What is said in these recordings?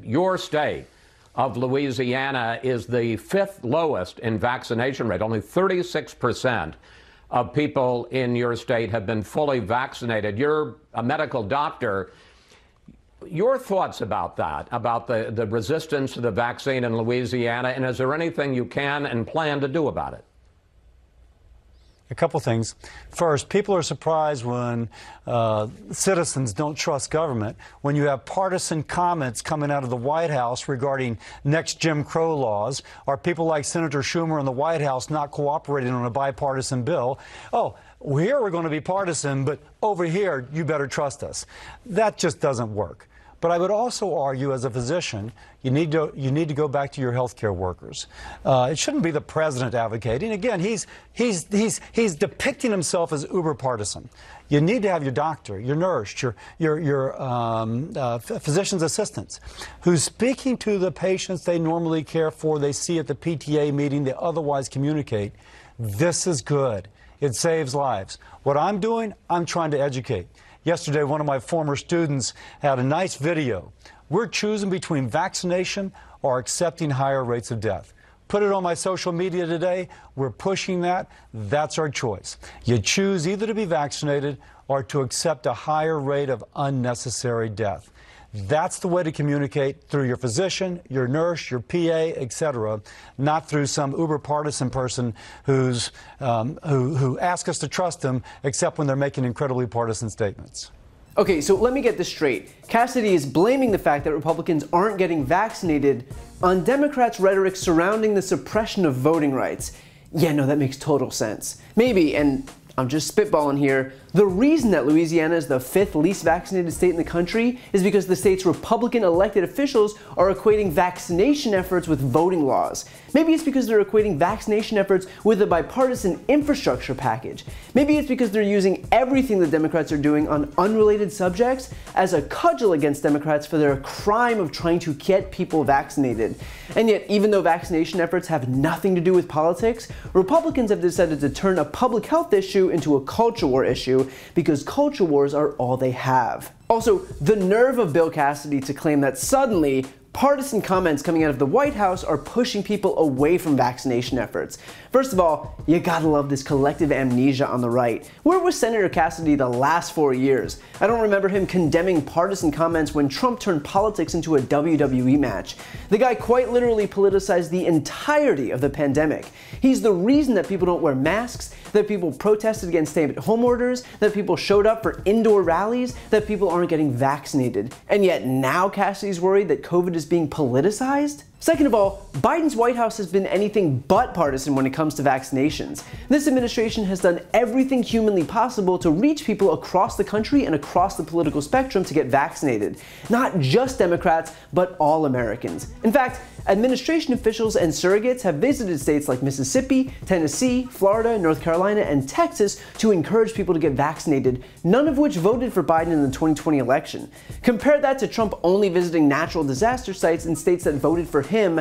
Your state of Louisiana is the fifth lowest in vaccination rate. Only 36% of people in your state have been fully vaccinated. You're a medical doctor. Your thoughts about that, about the resistance to the vaccine in Louisiana, and is there anything you can and plan to do about it? A couple things. First, people are surprised when citizens don't trust government. When you have partisan comments coming out of the White House regarding next Jim Crow laws, or people like Senator Schumer in the White House not cooperating on a bipartisan bill. Oh, here we're going to be partisan, but over here you better trust us. That just doesn't work. But I would also argue, as a physician, you need to go back to your healthcare workers. It shouldn't be the president advocating. Again, he's depicting himself as uber partisan. You need to have your doctor, your nurse, your physician's assistants, who's speaking to the patients they normally care for, they see at the PTA meeting, they otherwise communicate. This is good. It saves lives. What I'm doing, I'm trying to educate. Yesterday, one of my former students had a nice video. We're choosing between vaccination or accepting higher rates of death. Put it on my social media today. We're pushing that. That's our choice. You choose either to be vaccinated or to accept a higher rate of unnecessary death. That's the way to communicate, through your physician, your nurse, your PA, etc., not through some uber partisan person who asks us to trust them, except when they're making incredibly partisan statements. Okay, so let me get this straight. Cassidy is blaming the fact that Republicans aren't getting vaccinated on Democrats' rhetoric surrounding the suppression of voting rights. Yeah, no, that makes total sense. Maybe, and I'm just spitballing here, the reason that Louisiana is the fifth least vaccinated state in the country is because the state's Republican elected officials are equating vaccination efforts with voting laws. Maybe it's because they're equating vaccination efforts with a bipartisan infrastructure package. Maybe it's because they're using everything the Democrats are doing on unrelated subjects as a cudgel against Democrats for their crime of trying to get people vaccinated. And yet, even though vaccination efforts have nothing to do with politics, Republicans have decided to turn a public health issue into a culture war issue, because culture wars are all they have. Also, the nerve of Bill Cassidy to claim that suddenly partisan comments coming out of the White House are pushing people away from vaccination efforts. First of all, you gotta love this collective amnesia on the right. Where was Senator Cassidy the last 4 years? I don't remember him condemning partisan comments when Trump turned politics into a WWE match. The guy quite literally politicized the entirety of the pandemic. He's the reason that people don't wear masks, that people protested against stay-at-home orders, that people showed up for indoor rallies, that people aren't getting vaccinated. And yet now Cassidy's worried that COVID is being politicized? Second of all, Biden's White House has been anything but partisan when it comes to vaccinations. This administration has done everything humanly possible to reach people across the country and across the political spectrum to get vaccinated. Not just Democrats, but all Americans. In fact, administration officials and surrogates have visited states like Mississippi, Tennessee, Florida, North Carolina, and Texas to encourage people to get vaccinated, none of which voted for Biden in the 2020 election. Compare that to Trump only visiting natural disaster sites in states that voted for him,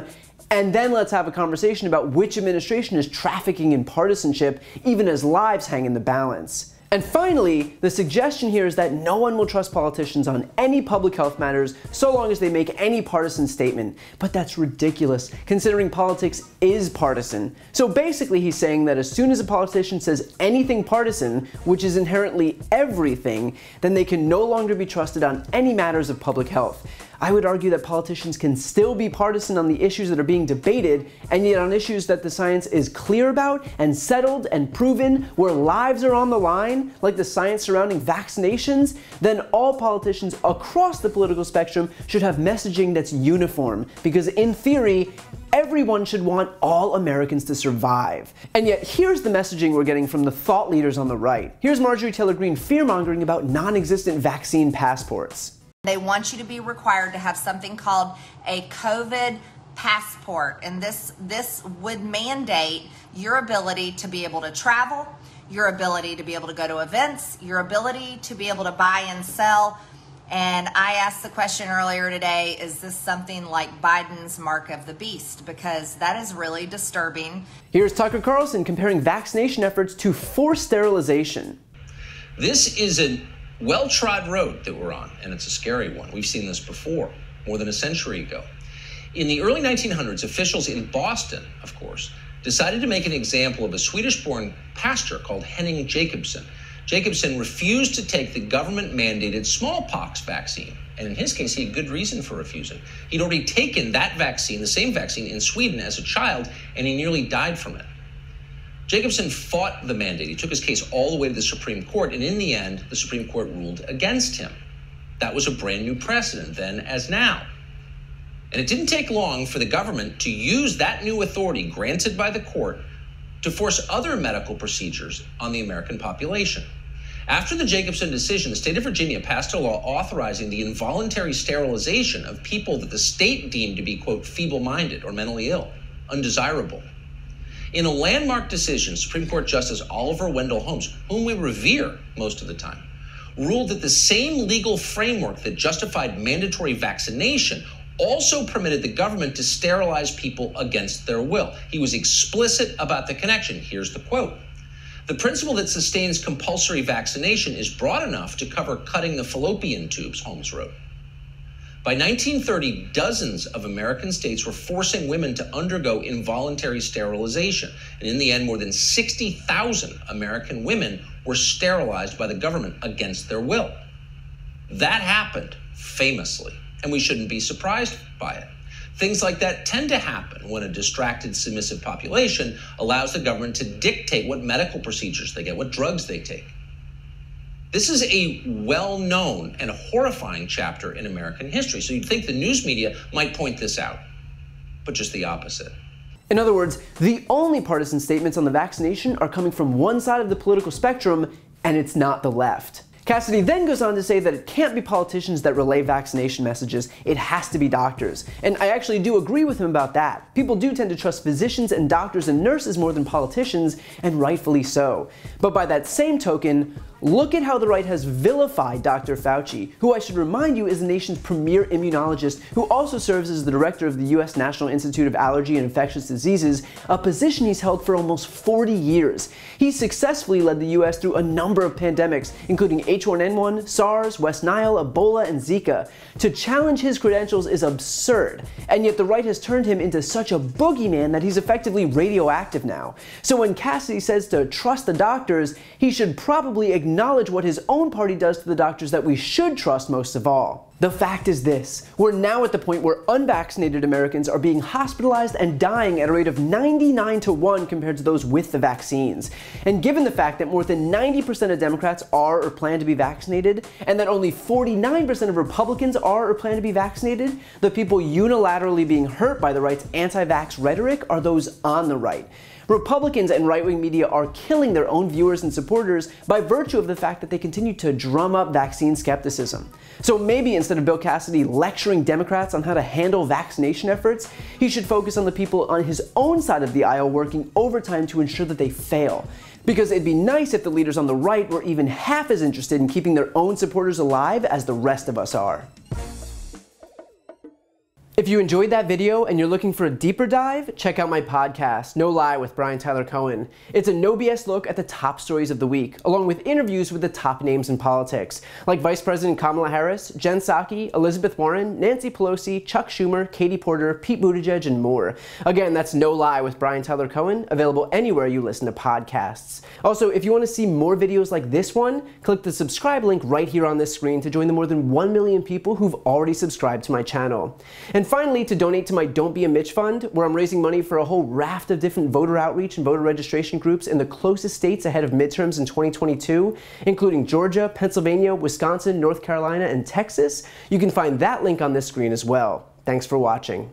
and then let's have a conversation about which administration is trafficking in partisanship, even as lives hang in the balance. And finally, the suggestion here is that no one will trust politicians on any public health matters so long as they make any partisan statement. But that's ridiculous, considering politics is partisan. So basically he's saying that as soon as a politician says anything partisan, which is inherently everything, then they can no longer be trusted on any matters of public health. I would argue that politicians can still be partisan on the issues that are being debated, and yet on issues that the science is clear about and settled and proven, where lives are on the line, like the science surrounding vaccinations, then all politicians across the political spectrum should have messaging that's uniform, because in theory, everyone should want all Americans to survive. And yet here's the messaging we're getting from the thought leaders on the right. Here's Marjorie Taylor Greene fear-mongering about non-existent vaccine passports. They want you to be required to have something called a COVID passport, and this would mandate your ability to be able to travel, your ability to be able to go to events, your ability to be able to buy and sell. And I asked the question earlier today, is this something like Biden's mark of the beast? Because that is really disturbing. Here's Tucker Carlson comparing vaccination efforts to forced sterilization. This is a well-trod road that we're on, and it's a scary one. We've seen this before. more than a century ago. In the early 1900s, officials in Boston, of course, decided to make an example of a Swedish-born pastor called Henning Jacobson. Jacobson refused to take the government-mandated smallpox vaccine. And in his case, he had good reason for refusing. He'd already taken that vaccine, the same vaccine, in Sweden as a child, and he nearly died from it. Jacobson fought the mandate. He took his case all the way to the Supreme Court, and in the end, the Supreme Court ruled against him. That was a brand new precedent then as now. And it didn't take long for the government to use that new authority granted by the court to force other medical procedures on the American population. After the Jacobson decision, the state of Virginia passed a law authorizing the involuntary sterilization of people that the state deemed to be, quote, feeble-minded or mentally ill, undesirable. In a landmark decision, Supreme Court Justice Oliver Wendell Holmes, whom we revere most of the time, ruled that the same legal framework that justified mandatory vaccination also permitted the government to sterilize people against their will. He was explicit about the connection. Here's the quote. The principle that sustains compulsory vaccination is broad enough to cover cutting the fallopian tubes, Holmes wrote. By 1930, dozens of American states were forcing women to undergo involuntary sterilization. And in the end, more than 60,000 American women were sterilized by the government against their will. That happened famously, and we shouldn't be surprised by it. Things like that tend to happen when a distracted, submissive population allows the government to dictate what medical procedures they get, what drugs they take. This is a well-known and horrifying chapter in American history, so you'd think the news media might point this out, but just the opposite. In other words, the only partisan statements on the vaccination are coming from one side of the political spectrum, and it's not the left. Cassidy then goes on to say that it can't be politicians that relay vaccination messages, it has to be doctors. And I actually do agree with him about that. People do tend to trust physicians and doctors and nurses more than politicians, and rightfully so. But by that same token, look at how the right has vilified Dr. Fauci, who I should remind you is the nation's premier immunologist, who also serves as the director of the U.S. National Institute of Allergy and Infectious Diseases, a position he's held for almost 40 years. He successfully led the U.S. through a number of pandemics, including H1N1, SARS, West Nile, Ebola, and Zika. To challenge his credentials is absurd, and yet the right has turned him into such a boogeyman that he's effectively radioactive now. So when Cassidy says to trust the doctors, he should probably acknowledge what his own party does to the doctors that we should trust most of all. The fact is this: we're now at the point where unvaccinated Americans are being hospitalized and dying at a rate of 99-1 compared to those with the vaccines. And given the fact that more than 90% of Democrats are or plan to be vaccinated, and that only 49% of Republicans are or plan to be vaccinated, the people unilaterally being hurt by the right's anti-vax rhetoric are those on the right. Republicans and right-wing media are killing their own viewers and supporters by virtue of the fact that they continue to drum up vaccine skepticism. So maybe instead of Bill Cassidy lecturing Democrats on how to handle vaccination efforts, he should focus on the people on his own side of the aisle working overtime to ensure that they fail. Because it'd be nice if the leaders on the right were even half as interested in keeping their own supporters alive as the rest of us are. If you enjoyed that video and you're looking for a deeper dive, check out my podcast, No Lie with Brian Tyler Cohen. It's a no BS look at the top stories of the week, along with interviews with the top names in politics, like Vice President Kamala Harris, Jen Psaki, Elizabeth Warren, Nancy Pelosi, Chuck Schumer, Katie Porter, Pete Buttigieg, and more. Again, that's No Lie with Brian Tyler Cohen, available anywhere you listen to podcasts. Also, if you want to see more videos like this one, click the subscribe link right here on this screen to join the more than 1 million people who've already subscribed to my channel. And finally, to donate to my Don't Be a Mitch Fund, where I'm raising money for a whole raft of different voter outreach and voter registration groups in the closest states ahead of midterms in 2022, including Georgia, Pennsylvania, Wisconsin, North Carolina, and Texas. You can find that link on this screen as well. Thanks for watching.